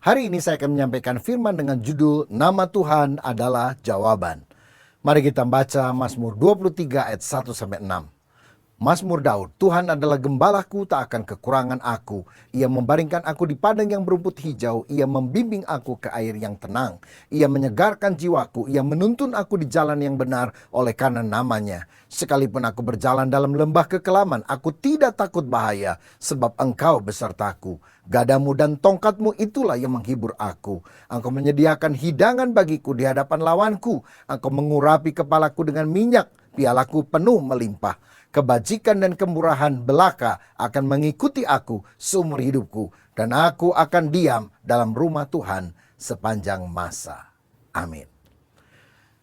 Hari ini saya akan menyampaikan firman dengan judul Nama Tuhan adalah Jawaban. Mari kita baca Mazmur 23 ayat 1-6. Mazmur Daud, Tuhan adalah gembalaku, tak akan kekurangan aku. Ia membaringkan aku di padang yang berumput hijau. Ia membimbing aku ke air yang tenang. Ia menyegarkan jiwaku. Ia menuntun aku di jalan yang benar oleh karena namanya. Sekalipun aku berjalan dalam lembah kekelaman, aku tidak takut bahaya, sebab Engkau besertaku. Gadamu dan tongkatmu itulah yang menghibur aku. Engkau menyediakan hidangan bagiku di hadapan lawanku. Engkau mengurapi kepalaku dengan minyak, pialaku penuh melimpah. Kebajikan dan kemurahan belaka akan mengikuti aku seumur hidupku, dan aku akan diam dalam rumah Tuhan sepanjang masa. Amin.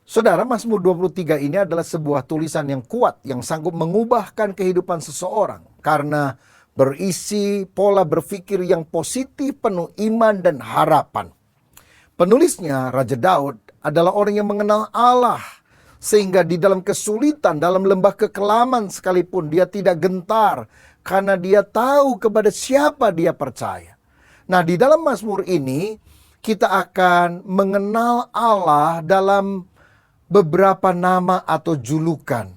Saudara, Mazmur 23 ini adalah sebuah tulisan yang kuat yang sanggup mengubahkan kehidupan seseorang karena berisi pola berpikir yang positif, penuh iman dan harapan. Penulisnya, Raja Daud, adalah orang yang mengenal Allah, sehingga di dalam kesulitan, dalam lembah kekelaman sekalipun, dia tidak gentar karena dia tahu kepada siapa dia percaya. Nah, di dalam Mazmur ini kita akan mengenal Allah dalam beberapa nama atau julukan.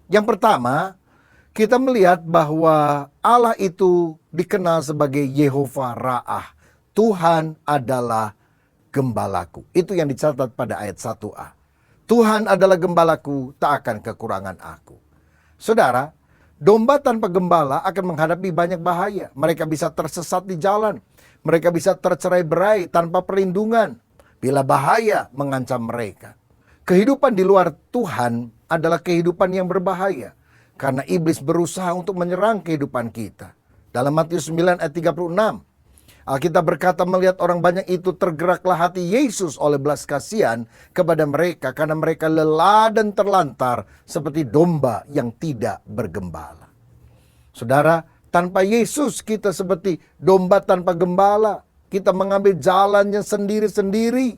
Yang pertama, kita melihat bahwa Allah itu dikenal sebagai Yehovah Ra'ah. Tuhan adalah gembalaku. Itu yang dicatat pada ayat 1a. Tuhan adalah gembalaku, tak akan kekurangan aku. Saudara, domba tanpa gembala akan menghadapi banyak bahaya. Mereka bisa tersesat di jalan. Mereka bisa tercerai-berai tanpa perlindungan bila bahaya mengancam mereka. Kehidupan di luar Tuhan adalah kehidupan yang berbahaya karena iblis berusaha untuk menyerang kehidupan kita. Dalam Matius 9 ayat 36, Alkitab berkata, melihat orang banyak itu tergeraklah hati Yesus oleh belas kasihan kepada mereka karena mereka lelah dan terlantar seperti domba yang tidak bergembala. Saudara, tanpa Yesus kita seperti domba tanpa gembala. Kita mengambil jalannya sendiri-sendiri.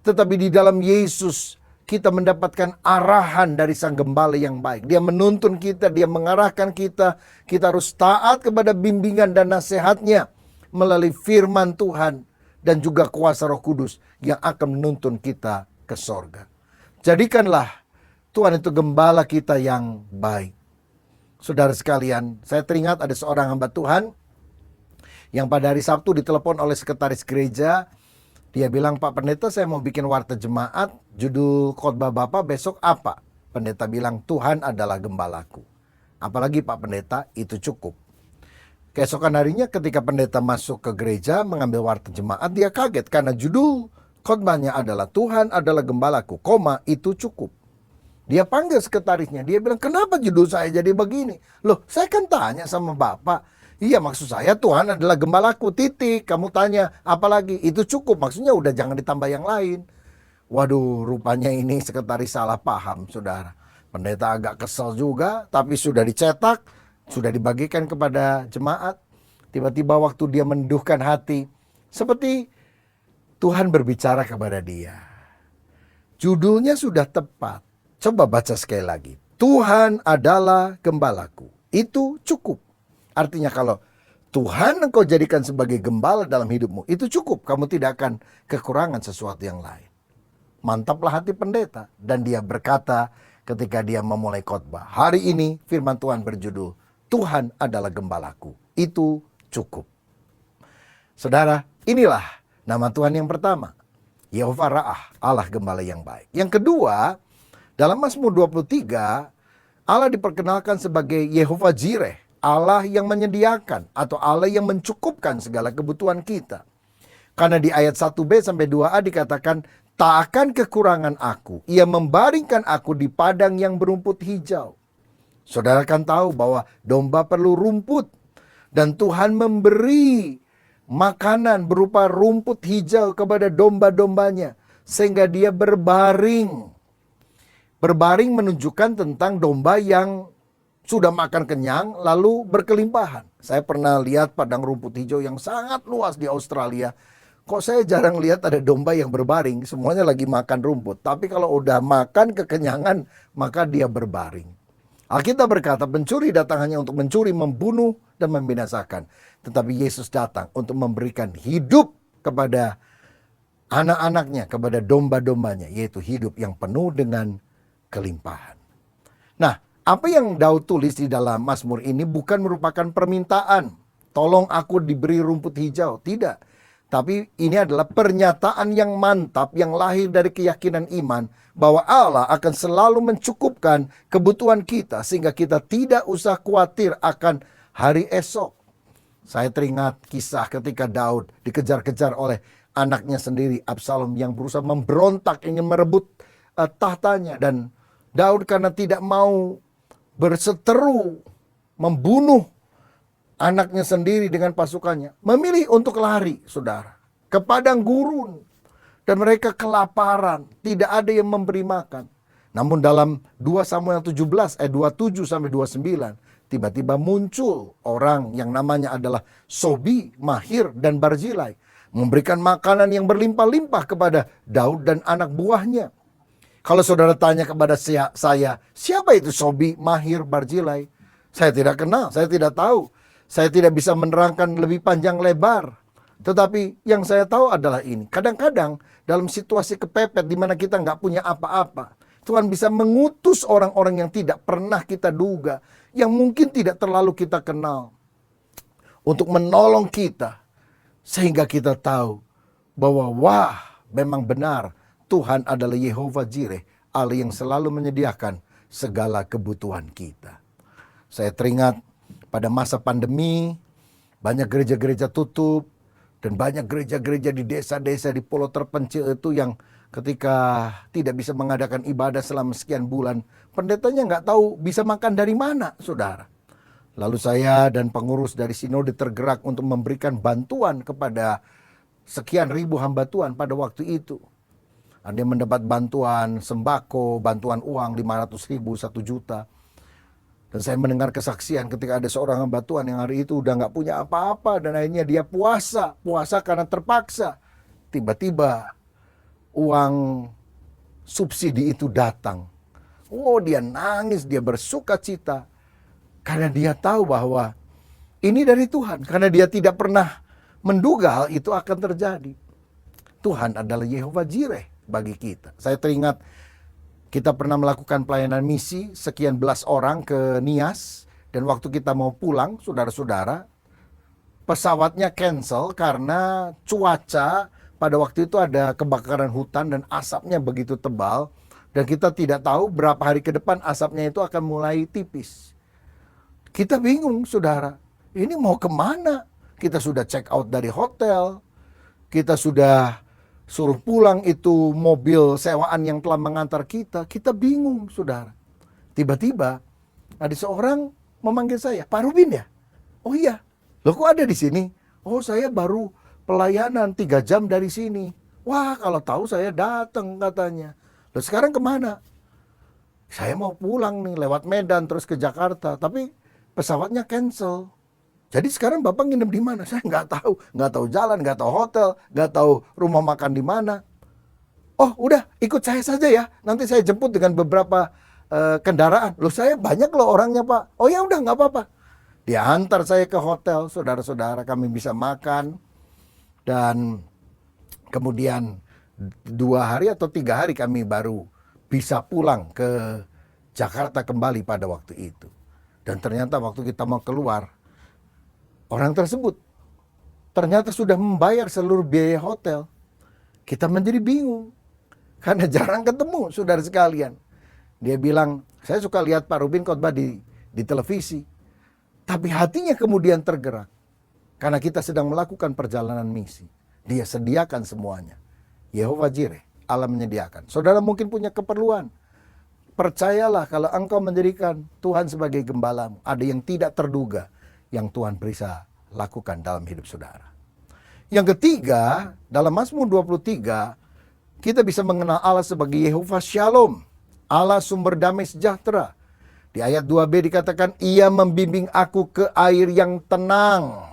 Tetapi di dalam Yesus kita mendapatkan arahan dari Sang Gembala yang baik. Dia menuntun kita, dia mengarahkan kita. Kita harus taat kepada bimbingan dan nasihatnya melalui firman Tuhan dan juga kuasa Roh Kudus yang akan menuntun kita ke sorga. Jadikanlah Tuhan itu gembala kita yang baik. Saudara sekalian, saya teringat ada seorang hamba Tuhan yang pada hari Sabtu ditelepon oleh sekretaris gereja. Dia bilang, Pak Pendeta, saya mau bikin warta jemaat, judul khotbah Bapak besok apa? Pendeta bilang, Tuhan adalah gembalaku. Apalagi Pak Pendeta, itu cukup. Keesokan harinya ketika pendeta masuk ke gereja mengambil warta jemaat, dia kaget karena judul khotbahnya adalah Tuhan adalah gembalaku, itu cukup. Dia panggil sekretarisnya, dia bilang, kenapa judul saya jadi begini? Loh, saya kan tanya sama Bapak. Iya, maksud saya Tuhan adalah gembalaku, titik. Kamu tanya apa lagi? Itu cukup, maksudnya udah jangan ditambah yang lain. Waduh, rupanya ini sekretaris salah paham, saudara. Pendeta agak kesel juga, tapi sudah dicetak, sudah dibagikan kepada jemaat. Tiba-tiba waktu dia menduhkan hati, seperti Tuhan berbicara kepada dia. Judulnya sudah tepat. Coba baca sekali lagi. Tuhan adalah gembalaku. Itu cukup. Artinya kalau Tuhan engkau jadikan sebagai gembala dalam hidupmu, itu cukup. Kamu tidak akan kekurangan sesuatu yang lain. Mantaplah hati pendeta. Dan dia berkata ketika dia memulai khotbah, hari ini firman Tuhan berjudul Tuhan adalah gembalaku, itu cukup. Saudara, inilah nama Tuhan yang pertama, Yehovah Ra'ah, Allah gembala yang baik. Yang kedua, dalam Mazmur 23, Allah diperkenalkan sebagai Yehovah Jireh, Allah yang menyediakan atau Allah yang mencukupkan segala kebutuhan kita. Karena di ayat 1b sampai 2a dikatakan, tak akan kekurangan aku, ia membaringkan aku di padang yang berumput hijau. Saudara kan tahu bahwa domba perlu rumput. Dan Tuhan memberi makanan berupa rumput hijau kepada domba-dombanya. Sehingga dia berbaring. Berbaring menunjukkan tentang domba yang sudah makan kenyang lalu berkelimpahan. Saya pernah lihat padang rumput hijau yang sangat luas di Australia. Kok saya jarang lihat ada domba yang berbaring. Semuanya lagi makan rumput. Tapi kalau udah makan kekenyangan, maka dia berbaring. Alkitab berkata, pencuri datang hanya untuk mencuri, membunuh, dan membinasakan. Tetapi Yesus datang untuk memberikan hidup kepada anak-anaknya, kepada domba-dombanya, yaitu hidup yang penuh dengan kelimpahan. Nah, apa yang Daud tulis di dalam Mazmur ini bukan merupakan permintaan, tolong aku diberi rumput hijau, tidak. Tapi ini adalah pernyataan yang mantap yang lahir dari keyakinan iman bahwa Allah akan selalu mencukupkan kebutuhan kita sehingga kita tidak usah khawatir akan hari esok. Saya teringat kisah ketika Daud dikejar-kejar oleh anaknya sendiri, Absalom, yang berusaha memberontak ingin merebut tahtanya. Dan Daud karena tidak mau berseteru membunuh anaknya sendiri dengan pasukannya, memilih untuk lari, saudara, ke padang gurun. Dan mereka kelaparan, tidak ada yang memberi makan. Namun dalam 2 Samuel 17 ayat 27 sampai 29, tiba-tiba muncul orang yang namanya adalah Sobi, Mahir, dan Barzilai, memberikan makanan yang berlimpah-limpah kepada Daud dan anak buahnya. Kalau saudara tanya kepada saya, siapa itu Sobi, Mahir, Barzilai? Saya tidak kenal, saya tidak tahu. Saya tidak bisa menerangkan lebih panjang lebar. Tetapi yang saya tahu adalah ini. Kadang-kadang dalam situasi kepepet di mana kita nggak punya apa-apa, Tuhan bisa mengutus orang-orang yang tidak pernah kita duga, yang mungkin tidak terlalu kita kenal, untuk menolong kita. Sehingga kita tahu bahwa memang benar Tuhan adalah Yehovah Jireh, Allah yang selalu menyediakan segala kebutuhan kita. Saya teringat pada masa pandemi, banyak gereja-gereja tutup, dan banyak gereja-gereja di desa-desa di pulau terpencil itu yang ketika tidak bisa mengadakan ibadah selama sekian bulan, pendetanya nggak tahu bisa makan dari mana, saudara. Lalu saya dan pengurus dari sinode tergerak untuk memberikan bantuan kepada sekian ribu hamba Tuhan pada waktu itu. Ada yang mendapat bantuan sembako, bantuan uang 500.000, 1 juta. Dan saya mendengar kesaksian ketika ada seorang hamba Tuhan yang hari itu udah nggak punya apa-apa dan akhirnya dia puasa karena terpaksa. Tiba-tiba uang subsidi itu datang. Oh, dia nangis, dia bersuka cita. Karena dia tahu bahwa ini dari Tuhan. Karena dia tidak pernah menduga hal itu akan terjadi. Tuhan adalah Yehovah Jireh bagi kita. Saya teringat kita pernah melakukan pelayanan misi sekian belas orang ke Nias. Dan waktu kita mau pulang, saudara-saudara, pesawatnya cancel karena cuaca pada waktu itu ada kebakaran hutan dan asapnya begitu tebal. Dan kita tidak tahu berapa hari ke depan asapnya itu akan mulai tipis. Kita bingung, saudara. Ini mau kemana? Kita sudah check out dari hotel. Kita sudah suruh pulang itu mobil sewaan yang telah mengantar kita. Kita bingung, saudara. Tiba-tiba ada seorang memanggil saya, Pak Rubin ya? Oh iya. Loh kok ada di sini? Oh saya baru pelayanan 3 jam dari sini. Wah kalau tahu saya datang katanya. Loh sekarang kemana? Saya mau pulang nih lewat Medan terus ke Jakarta. Tapi pesawatnya cancel. Jadi sekarang Bapak nginep di mana? Saya nggak tahu jalan, nggak tahu hotel, nggak tahu rumah makan di mana. Oh udah ikut saya saja ya, nanti saya jemput dengan beberapa kendaraan. Loh saya banyak loh orangnya Pak. Oh ya udah nggak apa-apa. Dia antar saya ke hotel, saudara-saudara, kami bisa makan. Dan kemudian 2 hari atau 3 hari kami baru bisa pulang ke Jakarta kembali pada waktu itu. Dan ternyata waktu kita mau keluar, orang tersebut ternyata sudah membayar seluruh biaya hotel. Kita menjadi bingung karena jarang ketemu, saudara sekalian. Dia bilang, saya suka lihat Pak Rubin khotbah di televisi. Tapi hatinya kemudian tergerak karena kita sedang melakukan perjalanan misi. Dia sediakan semuanya. Yehovah Jireh, Allah menyediakan. Saudara mungkin punya keperluan. Percayalah kalau engkau menjadikan Tuhan sebagai gembalamu, ada yang tidak terduga yang Tuhan bisa lakukan dalam hidup saudara. Yang ketiga, dalam Mazmur 23, kita bisa mengenal Allah sebagai Yehovah Shalom, Allah sumber damai sejahtera. Di ayat 2b dikatakan, Ia membimbing aku ke air yang tenang.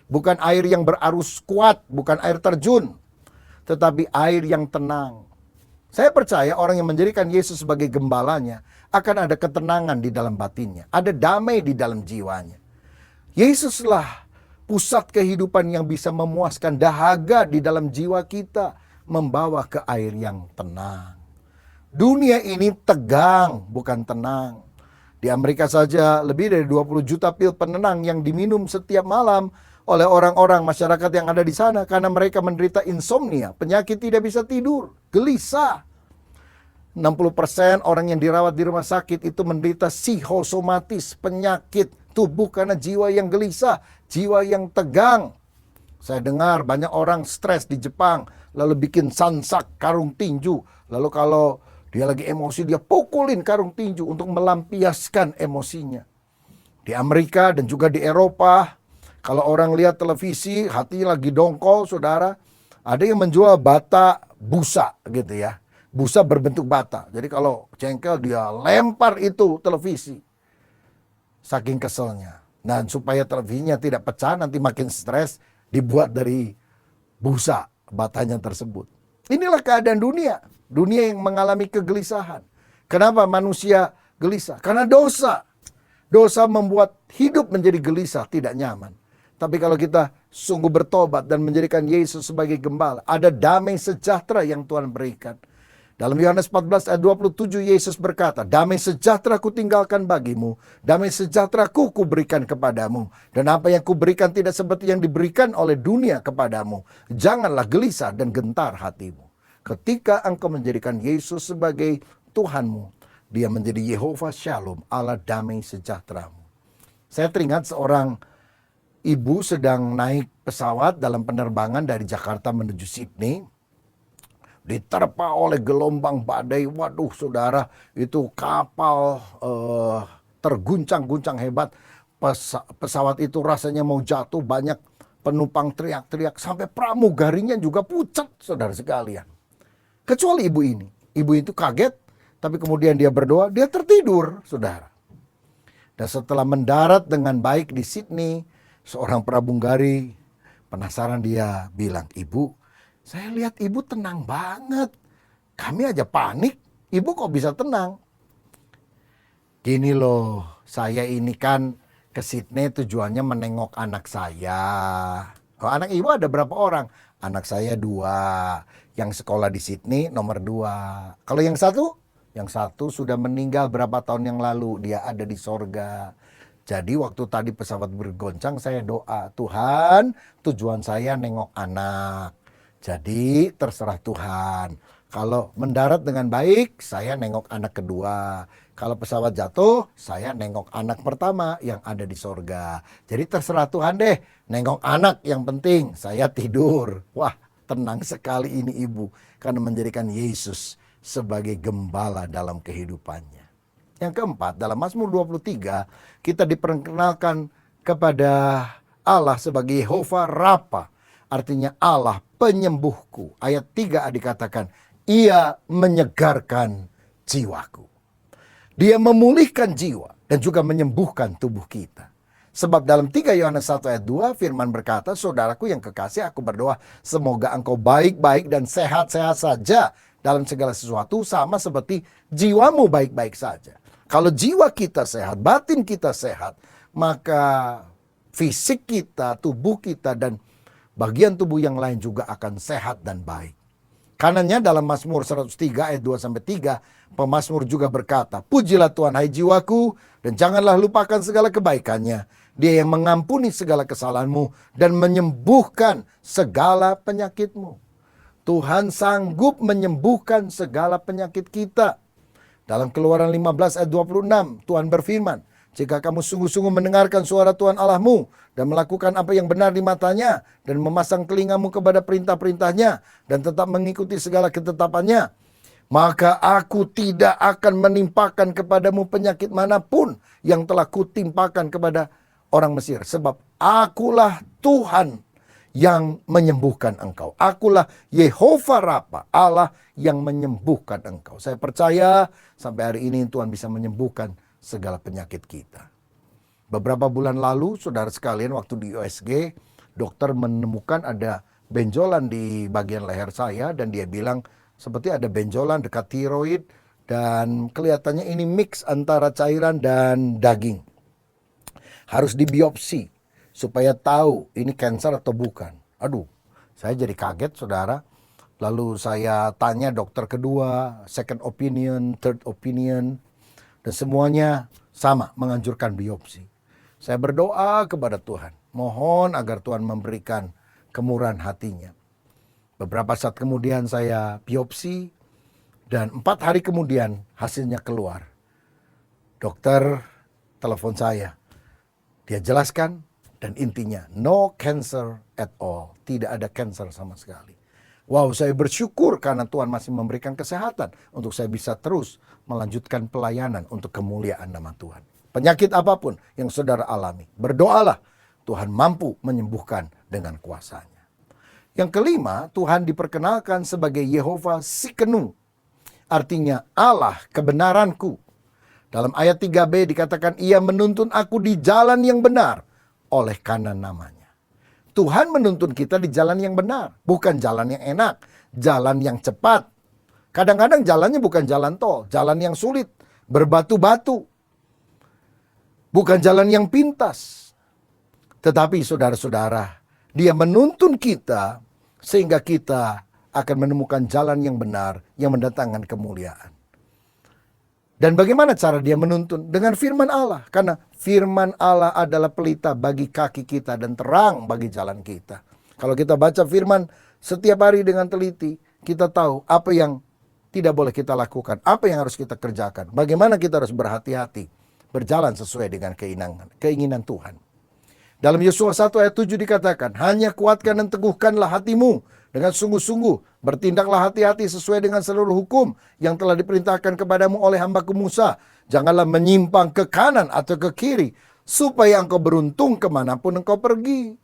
Bukan air yang berarus kuat, bukan air terjun, tetapi air yang tenang. Saya percaya orang yang menjadikan Yesus sebagai gembalanya akan ada ketenangan di dalam batinnya. Ada damai di dalam jiwanya. Yesuslah pusat kehidupan yang bisa memuaskan dahaga di dalam jiwa kita, membawa ke air yang tenang. Dunia ini tegang, bukan tenang. Di Amerika saja lebih dari 20 juta pil penenang yang diminum setiap malam oleh orang-orang masyarakat yang ada di sana karena mereka menderita insomnia, penyakit tidak bisa tidur, gelisah. 60% orang yang dirawat di rumah sakit itu menderita psikosomatis, penyakit tubuh karena jiwa yang gelisah, jiwa yang tegang. Saya dengar banyak orang stres di Jepang, lalu bikin sansak karung tinju. Lalu kalau dia lagi emosi, dia pukulin karung tinju untuk melampiaskan emosinya. Di Amerika dan juga di Eropa, kalau orang lihat televisi, hatinya lagi dongkol, saudara. Ada yang menjual bata busa gitu ya. Busa berbentuk bata. Jadi kalau jengkel dia lempar itu televisi. Saking keselnya. Dan supaya televisinya tidak pecah, nanti makin stres, dibuat dari busa batanya tersebut. Inilah keadaan dunia. Dunia yang mengalami kegelisahan. Kenapa manusia gelisah? Karena dosa. Dosa membuat hidup menjadi gelisah, tidak nyaman. Tapi kalau kita sungguh bertobat dan menjadikan Yesus sebagai gembala, ada damai sejahtera yang Tuhan berikan. Dalam Yohanes 14 ayat 27 Yesus berkata, damai sejahtera ku tinggalkan bagimu, damai sejahtera ku berikan kepadamu. Dan apa yang ku berikan tidak seperti yang diberikan oleh dunia kepadamu. Janganlah gelisah dan gentar hatimu. Ketika engkau menjadikan Yesus sebagai Tuhanmu, dia menjadi Yehova Shalom, Allah damai sejahteramu. Saya teringat seorang ibu sedang naik pesawat dalam penerbangan dari Jakarta menuju Sydney. Diterpa oleh gelombang badai. Waduh saudara, itu kapal terguncang-guncang hebat. Pesawat itu rasanya mau jatuh, banyak penumpang teriak-teriak. Sampai pramugarinya juga pucat saudara sekalian. Kecuali ibu ini. Ibu itu kaget, tapi kemudian dia berdoa, dia tertidur saudara. Dan setelah mendarat dengan baik di Sydney, seorang pramugari penasaran, dia bilang, ibu, saya lihat ibu tenang banget. Kami aja panik, ibu kok bisa tenang? Gini loh, saya ini kan ke Sydney tujuannya menengok anak saya. Oh, anak ibu ada berapa orang? Anak saya 2. Yang sekolah di Sydney nomor 2. Kalau yang satu? Yang satu sudah meninggal berapa tahun yang lalu. Dia ada di sorga. Jadi waktu tadi pesawat bergoncang, saya doa, Tuhan, tujuan saya nengok anak. Jadi terserah Tuhan. Kalau mendarat dengan baik, saya nengok anak kedua. Kalau pesawat jatuh, saya nengok anak pertama yang ada di sorga. Jadi terserah Tuhan deh, nengok anak yang penting, saya tidur. Wah, tenang sekali ini ibu, karena menjadikan Yesus sebagai gembala dalam kehidupannya. Yang keempat, dalam Mazmur 23, kita diperkenalkan kepada Allah sebagai Yehova Rafa. Artinya Allah penyembuhku. Ayat 3 dikatakan, ia menyegarkan jiwaku. Dia memulihkan jiwa dan juga menyembuhkan tubuh kita. Sebab dalam 3 Yohanes 1 ayat 2 firman berkata, saudaraku yang kekasih, aku berdoa semoga engkau baik-baik dan sehat-sehat saja dalam segala sesuatu, sama seperti jiwamu baik-baik saja. Kalau jiwa kita sehat, batin kita sehat, maka fisik kita, tubuh kita, dan bagian tubuh yang lain juga akan sehat dan baik. Kanannya dalam Mazmur 103 ayat 2-3, pemazmur juga berkata, pujilah Tuhan hai jiwaku, dan janganlah lupakan segala kebaikannya. Dia yang mengampuni segala kesalahanmu dan menyembuhkan segala penyakitmu. Tuhan sanggup menyembuhkan segala penyakit kita. Dalam Keluaran 15 ayat 26, Tuhan berfirman, jika kamu sungguh-sungguh mendengarkan suara Tuhan Allahmu dan melakukan apa yang benar di matanya dan memasang telingamu kepada perintah-perintahnya dan tetap mengikuti segala ketetapannya, maka aku tidak akan menimpakan kepadamu penyakit manapun yang telah kutimpakan kepada orang Mesir. Sebab akulah Tuhan yang menyembuhkan engkau. Akulah Yehova Rafa, Allah yang menyembuhkan engkau. Saya percaya sampai hari ini Tuhan bisa menyembuhkan segala penyakit kita. Beberapa bulan lalu, saudara sekalian, waktu di USG, dokter menemukan ada benjolan di bagian leher saya, dan dia bilang seperti ada benjolan dekat tiroid, dan kelihatannya ini mix antara cairan dan daging. Harus dibiopsi. supaya tahu ini kanker atau bukan. Aduh, saya jadi kaget saudara. Lalu saya tanya dokter kedua, second opinion, third opinion, dan semuanya sama menganjurkan biopsi. Saya berdoa kepada Tuhan, mohon agar Tuhan memberikan kemurahan hatinya. Beberapa saat kemudian saya biopsi dan 4 hari kemudian hasilnya keluar. Dokter telepon saya, dia jelaskan dan intinya no cancer at all, tidak ada cancer sama sekali. Wow, saya bersyukur karena Tuhan masih memberikan kesehatan untuk saya bisa terus melanjutkan pelayanan untuk kemuliaan nama Tuhan. Penyakit apapun yang saudara alami, berdoalah, Tuhan mampu menyembuhkan dengan kuasa-Nya. Yang kelima, Tuhan diperkenalkan sebagai Yehova Tsidkenu, artinya Allah kebenaranku. Dalam ayat 3b dikatakan, Ia menuntun aku di jalan yang benar oleh karena namanya. Tuhan menuntun kita di jalan yang benar, bukan jalan yang enak, jalan yang cepat. Kadang-kadang jalannya bukan jalan tol, jalan yang sulit, berbatu-batu. Bukan jalan yang pintas. Tetapi saudara-saudara, Dia menuntun kita sehingga kita akan menemukan jalan yang benar yang mendatangkan kemuliaan. Dan bagaimana cara Dia menuntun? Dengan firman Allah. Karena firman Allah adalah pelita bagi kaki kita dan terang bagi jalan kita. Kalau kita baca firman setiap hari dengan teliti, kita tahu apa yang tidak boleh kita lakukan, apa yang harus kita kerjakan, bagaimana kita harus berhati-hati, berjalan sesuai dengan keinginan Tuhan. Dalam Yosua 1 ayat 7 dikatakan, hanya kuatkan dan teguhkanlah hatimu dengan sungguh-sungguh, bertindaklah hati-hati sesuai dengan seluruh hukum yang telah diperintahkan kepadamu oleh hamba-Ku Musa. Janganlah menyimpang ke kanan atau ke kiri, supaya engkau beruntung kemanapun engkau pergi.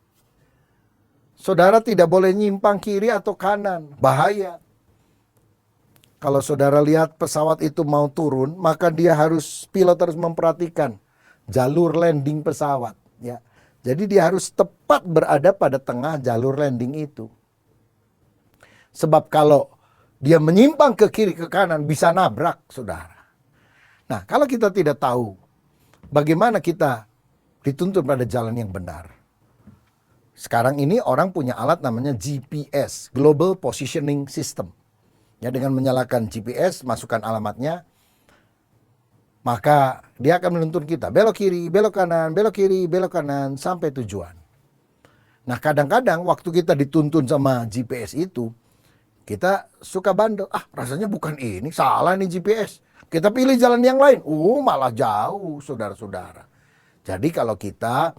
Saudara tidak boleh nyimpang kiri atau kanan, bahaya. Kalau saudara lihat pesawat itu mau turun, maka pilot harus memperhatikan jalur landing pesawat. Ya. Jadi dia harus tepat berada pada tengah jalur landing itu. Sebab kalau dia menyimpang ke kiri ke kanan bisa nabrak saudara. Nah, kalau kita tidak tahu bagaimana kita dituntun pada jalan yang benar. Sekarang ini orang punya alat namanya GPS, Global Positioning System. Ya, dengan menyalakan GPS, masukkan alamatnya, maka dia akan menuntun kita belok kiri, belok kanan, belok kiri, belok kanan sampai tujuan. Nah, kadang-kadang waktu kita dituntun sama GPS itu, kita suka bandel. Rasanya bukan ini, salah nih GPS. Kita pilih jalan yang lain. Malah jauh, saudara-saudara. Jadi kalau kita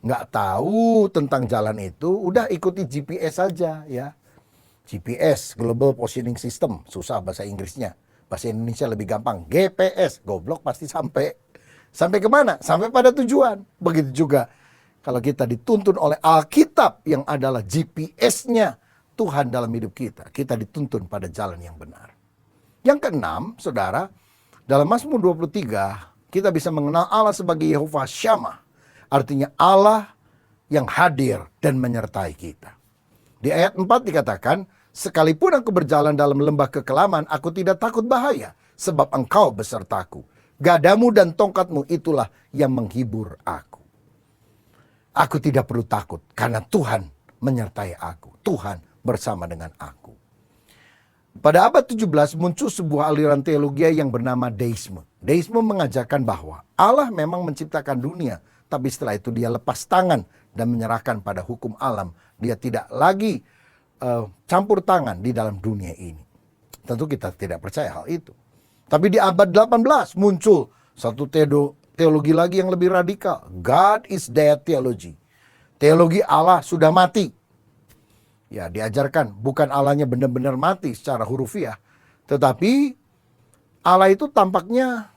nggak tahu tentang jalan itu, udah ikuti GPS saja ya. GPS, Global Positioning System. Susah bahasa Inggrisnya. Bahasa Indonesia lebih gampang. GPS, goblok pasti sampai. Sampai kemana? Sampai pada tujuan. Begitu juga kalau kita dituntun oleh Alkitab yang adalah GPS-nya Tuhan dalam hidup kita. Kita dituntun pada jalan yang benar. Yang keenam, saudara, dalam Mazmur 23, kita bisa mengenal Allah sebagai Yehova Shammah. Artinya Allah yang hadir dan menyertai kita. Di ayat 4 dikatakan, sekalipun aku berjalan dalam lembah kekelaman, aku tidak takut bahaya, sebab engkau besertaku. Gadamu dan tongkatmu itulah yang menghibur aku. Aku tidak perlu takut, karena Tuhan menyertai aku. Tuhan bersama dengan aku. Pada abad 17 muncul sebuah aliran teologi yang bernama Deisme. Deisme mengajarkan bahwa Allah memang menciptakan dunia, tapi setelah itu dia lepas tangan dan menyerahkan pada hukum alam. Dia tidak lagi campur tangan di dalam dunia ini. Tentu kita tidak percaya hal itu. Tapi di abad 18 muncul satu teologi lagi yang lebih radikal. God is dead theology. Teologi Allah sudah mati. Ya, diajarkan bukan Allahnya benar-benar mati secara hurufiah, tetapi Allah itu tampaknya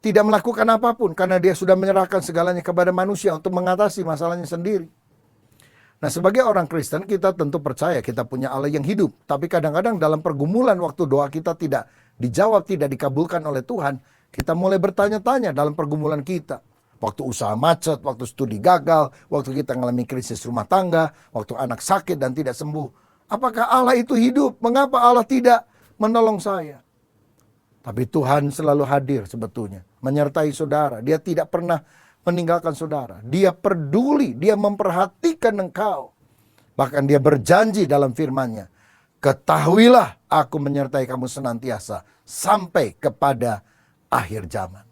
tidak melakukan apapun karena dia sudah menyerahkan segalanya kepada manusia untuk mengatasi masalahnya sendiri. Nah, sebagai orang Kristen kita tentu percaya kita punya Allah yang hidup, tapi kadang-kadang dalam pergumulan waktu doa kita tidak dijawab, tidak dikabulkan oleh Tuhan, kita mulai bertanya-tanya dalam pergumulan kita. Waktu usaha macet, waktu studi gagal, waktu kita mengalami krisis rumah tangga, waktu anak sakit dan tidak sembuh. Apakah Allah itu hidup? Mengapa Allah tidak menolong saya? Tapi Tuhan selalu hadir sebetulnya, menyertai saudara. Dia tidak pernah meninggalkan saudara. Dia peduli, dia memperhatikan engkau. Bahkan dia berjanji dalam firman-Nya, ketahuilah aku menyertai kamu senantiasa sampai kepada akhir zaman.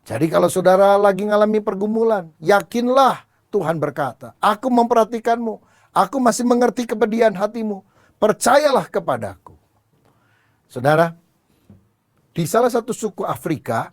Jadi kalau saudara lagi ngalami pergumulan, yakinlah Tuhan berkata, aku memperhatikanmu, aku masih mengerti kepedihan hatimu, percayalah kepadaku. Saudara, di salah satu suku Afrika,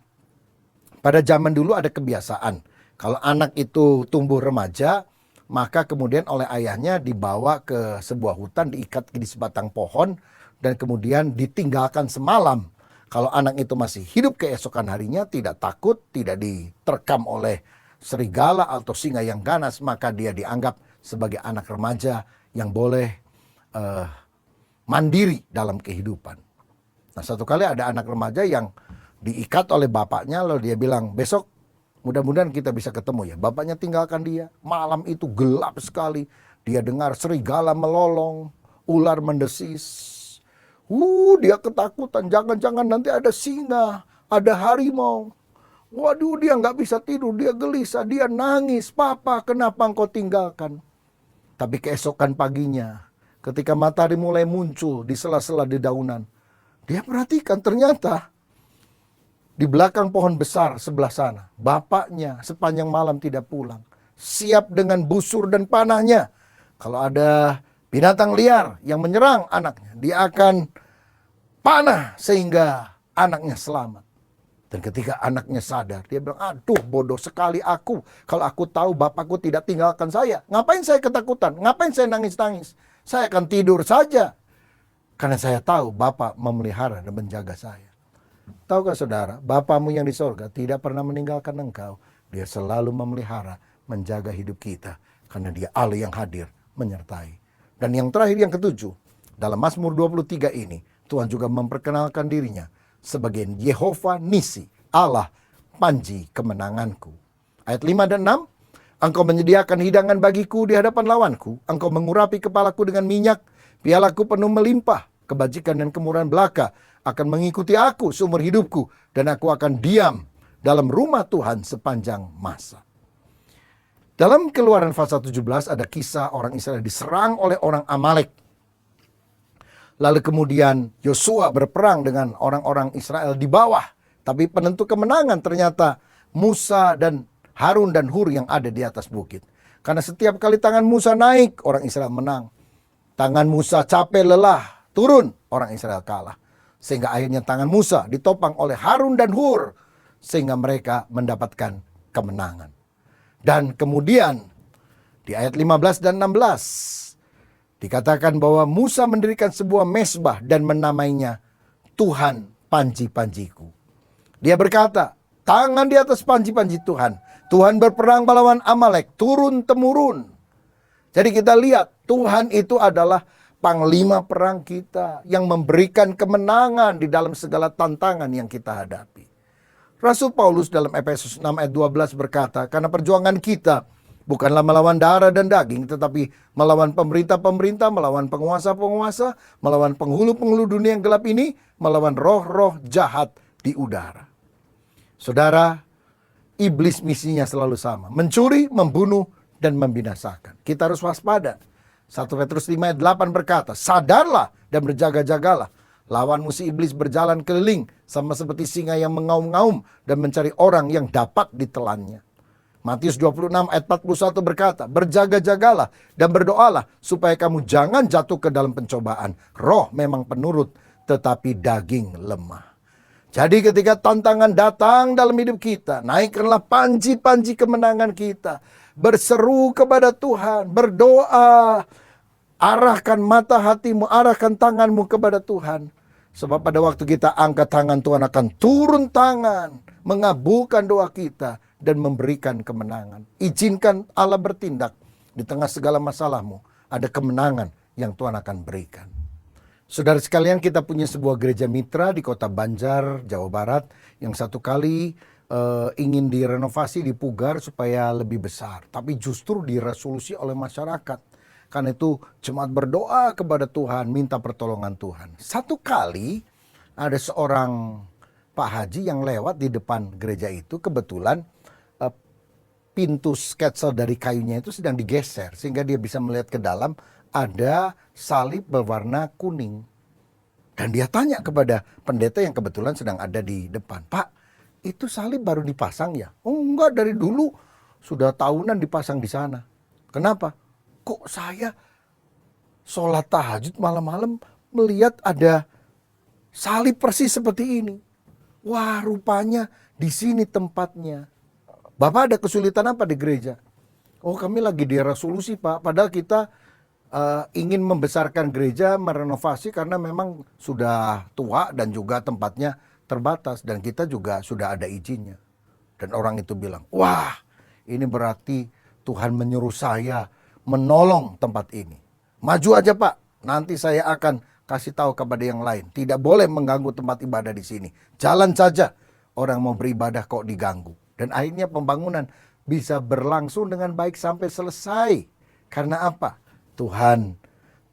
pada zaman dulu ada kebiasaan, kalau anak itu tumbuh remaja, maka kemudian oleh ayahnya dibawa ke sebuah hutan, diikat di sebatang pohon, dan kemudian ditinggalkan semalam. Kalau anak itu masih hidup keesokan harinya, tidak takut, tidak diterkam oleh serigala atau singa yang ganas, maka dia dianggap sebagai anak remaja yang boleh mandiri dalam kehidupan. Nah, satu kali ada anak remaja yang diikat oleh bapaknya, lalu dia bilang, besok mudah-mudahan kita bisa ketemu ya. Bapaknya tinggalkan dia. Malam itu gelap sekali. Dia dengar serigala melolong, ular mendesis. Dia ketakutan. Jangan-jangan nanti ada singa, ada harimau. Waduh, dia nggak bisa tidur. Dia gelisah, dia nangis. Papa, kenapa engkau tinggalkan? Tapi keesokan paginya, ketika matahari mulai muncul di sela-sela dedaunan, dia perhatikan ternyata di belakang pohon besar sebelah sana, bapaknya sepanjang malam tidak pulang. Siap dengan busur dan panahnya. Kalau ada binatang liar yang menyerang anaknya, dia akan panah sehingga anaknya selamat. Dan ketika anaknya sadar, dia bilang, aduh bodoh sekali aku. Kalau aku tahu bapakku tidak tinggalkan saya, ngapain saya ketakutan? Ngapain saya nangis-nangis? Saya akan tidur saja. Karena saya tahu bapak memelihara dan menjaga saya. Tahukah saudara, Bapamu yang di sorga tidak pernah meninggalkan engkau. Dia selalu memelihara, menjaga hidup kita. Karena dia Allah yang hadir, menyertai. Dan yang terakhir, yang ketujuh, dalam Mazmur 23 ini, Tuhan juga memperkenalkan dirinya sebagai Yehova Nisi, Allah panji kemenanganku. Ayat 5 dan 6, engkau menyediakan hidangan bagiku di hadapan lawanku. Engkau mengurapi kepalaku dengan minyak, pialaku penuh melimpah. Kebajikan dan kemurahan belaka akan mengikuti aku seumur hidupku, dan aku akan diam dalam rumah Tuhan sepanjang masa. Dalam Keluaran pasal 17 ada kisah orang Israel diserang oleh orang Amalek. Lalu kemudian Yosua berperang dengan orang-orang Israel di bawah. Tapi penentu kemenangan ternyata Musa dan Harun dan Hur yang ada di atas bukit. Karena setiap kali tangan Musa naik, orang Israel menang. Tangan Musa capek lelah, turun, orang Israel kalah. Sehingga akhirnya tangan Musa ditopang oleh Harun dan Hur. Sehingga mereka mendapatkan kemenangan. Dan kemudian di ayat 15 dan 16 dikatakan bahwa Musa mendirikan sebuah mezbah dan menamainya Tuhan panji-panjiku. Dia berkata, tangan di atas panji-panji Tuhan. Tuhan berperang melawan Amalek turun-temurun. Jadi kita lihat Tuhan itu adalah panglima perang kita yang memberikan kemenangan di dalam segala tantangan yang kita hadapi. Rasul Paulus dalam Efesus 6 ayat 12 berkata, karena perjuangan kita bukanlah melawan darah dan daging, tetapi melawan pemerintah-pemerintah, melawan penguasa-penguasa, melawan penghulu-penghulu dunia yang gelap ini, melawan roh-roh jahat di udara. Saudara, iblis misinya selalu sama, mencuri, membunuh, dan membinasakan. Kita harus waspada. 1 Petrus 5 ayat 8 berkata, sadarlah dan berjaga-jagalah. Lawanmu si iblis berjalan keliling sama seperti singa yang mengaum-ngaum dan mencari orang yang dapat ditelannya. Matius 26 ayat 41 berkata, berjaga-jagalah dan berdoalah supaya kamu jangan jatuh ke dalam pencobaan. Roh memang penurut tetapi daging lemah. Jadi ketika tantangan datang dalam hidup kita, naikkanlah panji-panji kemenangan kita. Berseru kepada Tuhan, berdoa, arahkan mata hatimu, arahkan tanganmu kepada Tuhan. Sebab pada waktu kita angkat tangan, Tuhan akan turun tangan, mengabulkan doa kita, dan memberikan kemenangan. Izinkan Allah bertindak di tengah segala masalahmu. Ada kemenangan yang Tuhan akan berikan. Saudara sekalian, kita punya sebuah gereja mitra di kota Banjar, Jawa Barat, yang satu kali ingin direnovasi, dipugar supaya lebih besar. Tapi justru diresolusi oleh masyarakat. Karena itu jemaat berdoa kepada Tuhan, minta pertolongan Tuhan. Satu kali ada seorang Pak Haji yang lewat di depan gereja itu, kebetulan pintu sketsel dari kayunya itu sedang digeser sehingga dia bisa melihat ke dalam, ada salib berwarna kuning. Dan dia tanya kepada pendeta yang kebetulan sedang ada di depan, "Pak, itu salib baru dipasang ya?" "Oh enggak, dari dulu sudah tahunan dipasang di sana." "Kenapa?" "Kok saya sholat tahajud malam-malam melihat ada salib persis seperti ini." "Wah, rupanya di sini tempatnya." "Bapak ada kesulitan apa di gereja?" "Oh, kami lagi di resolusi, Pak. Padahal kita ingin membesarkan gereja, merenovasi karena memang sudah tua dan juga tempatnya terbatas. Dan kita juga sudah ada izinnya." Dan orang itu bilang, "Wah, ini berarti Tuhan menyuruh saya menolong tempat ini. Maju aja Pak, nanti saya akan kasih tahu kepada yang lain. Tidak boleh mengganggu tempat ibadah di sini. Jalan saja, orang mau beribadah kok diganggu." Dan akhirnya pembangunan bisa berlangsung dengan baik sampai selesai. Karena apa? Tuhan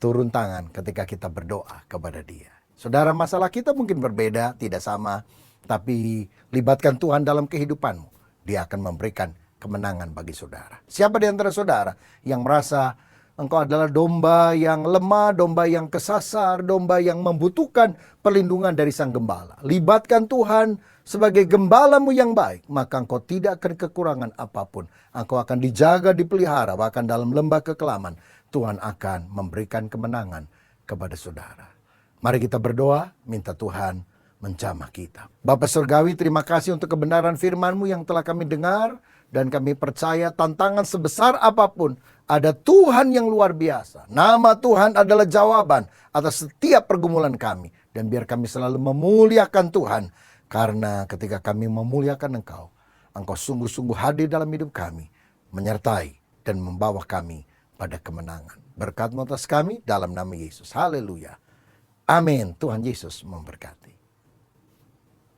turun tangan ketika kita berdoa kepada Dia. Saudara, masalah kita mungkin berbeda, tidak sama. Tapi libatkan Tuhan dalam kehidupanmu. Dia akan memberikan kemenangan bagi saudara. Siapa di antara saudara yang merasa engkau adalah domba yang lemah, domba yang kesasar, domba yang membutuhkan perlindungan dari Sang Gembala? Libatkan Tuhan sebagai gembalamu yang baik, maka engkau tidak akan kekurangan apapun. Engkau akan dijaga, dipelihara, bahkan dalam lembah kekelaman Tuhan akan memberikan kemenangan kepada saudara. Mari kita berdoa, minta Tuhan menjamah kita. Bapa Surgawi, terima kasih untuk kebenaran firman-Mu yang telah kami dengar. Dan kami percaya tantangan sebesar apapun, ada Tuhan yang luar biasa. Nama Tuhan adalah jawaban atas setiap pergumulan kami. Dan biar kami selalu memuliakan Tuhan. Karena ketika kami memuliakan Engkau, Engkau sungguh-sungguh hadir dalam hidup kami, menyertai dan membawa kami pada kemenangan. Berkat-Mu atas kami dalam nama Yesus. Haleluya. Amin. Tuhan Yesus memberkati.